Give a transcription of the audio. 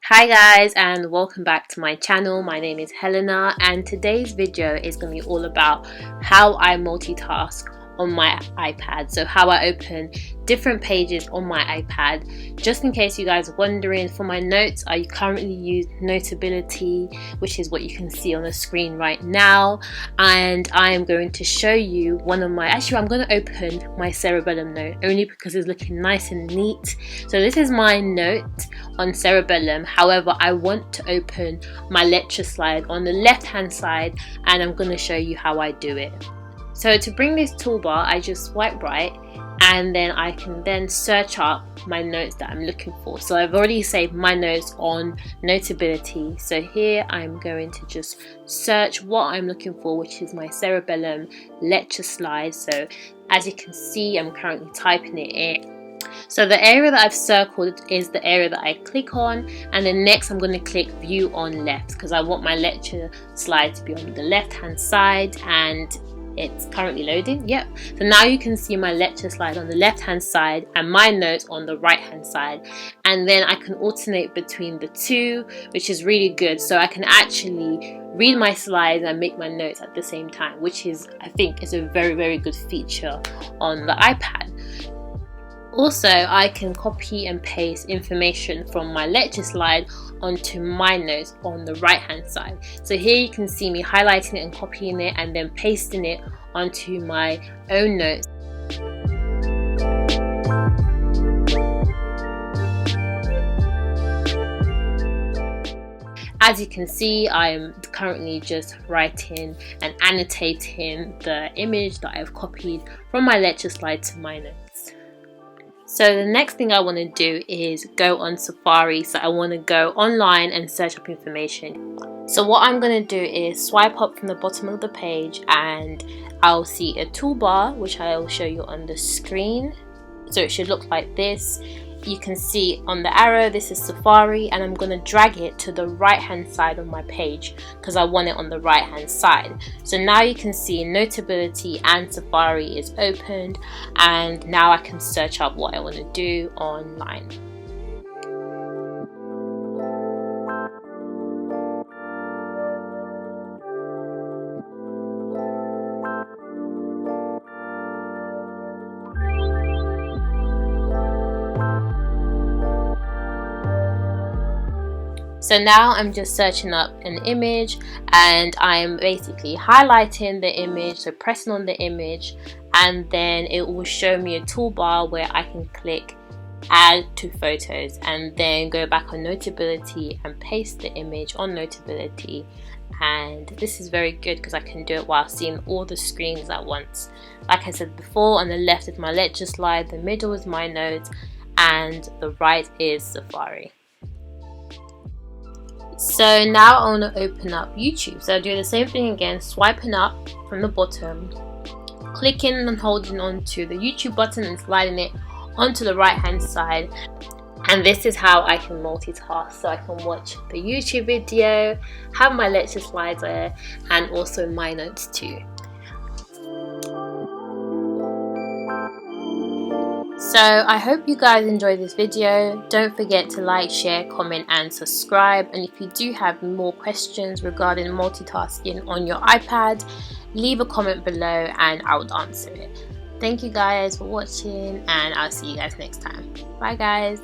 Hi guys, and welcome back to my channel. My name is Helena, and today's video is going to be all about how I multitask on my iPad. So how I open different pages on my iPad. Just in case you guys are wondering, for my notes I currently use Notability, which is what you can see on the screen right now, and I am going to show you I'm going to open my Cerebellum note only because it's looking nice and neat. So this is my note on Cerebellum. However, I want to open my lecture slide on the left hand side, and I'm going to show you how I do it. So to bring this toolbar, I just swipe right, and then I can then search up my notes that I'm looking for. So I've already saved my notes on Notability. So here I'm going to just search what I'm looking for, which is my Cerebellum lecture slide. So as you can see, I'm currently typing it in. So the area that I've circled is the area that I click on, and then next I'm going to click view on left because I want my lecture slide to be on the left hand side, and it's currently loading. Yep. So now you can see my lecture slide on the left hand side and my notes on the right hand side, and then I can alternate between the two, which is really good. So I can actually read my slides and make my notes at the same time, which is, I think, is a very good feature on the iPad. Also, I can copy and paste information from my lecture slide onto my notes on the right hand side. So here you can see me highlighting it and copying it and then pasting it onto my own notes. As you can see, I am currently just writing and annotating the image that I've copied from my lecture slide to my notes. So the next thing I want to do is go on Safari. So I want to go online and search up information. So what I'm going to do is swipe up from the bottom of the page, and I'll see a toolbar, which I'll show you on the screen. So it should look like this. You can see on the arrow, this is Safari, and I'm going to drag it to the right hand side of my page because I want it on the right hand side. So now you can see Notability and Safari is opened, and now I can search up what I want to do online. So now I'm just searching up an image, and I'm basically highlighting the image, so pressing on the image, and then it will show me a toolbar where I can click add to photos and then go back on Notability and paste the image on Notability. And this is very good because I can do it while seeing all the screens at once. Like I said before, on the left is my lecture slide, the middle is my notes, and the right is Safari. So now I want to open up YouTube. So I do the same thing again, swiping up from the bottom, clicking and holding onto the YouTube button and sliding it onto the right hand side. And this is how I can multitask. So I can watch the YouTube video, have my lecture slides there, and also my notes too. So I hope you guys enjoyed this video. Don't forget to like, share, comment and subscribe. And if you do have more questions regarding multitasking on your iPad, leave a comment below and I will answer it. Thank you guys for watching, and I'll see you guys next time. Bye guys.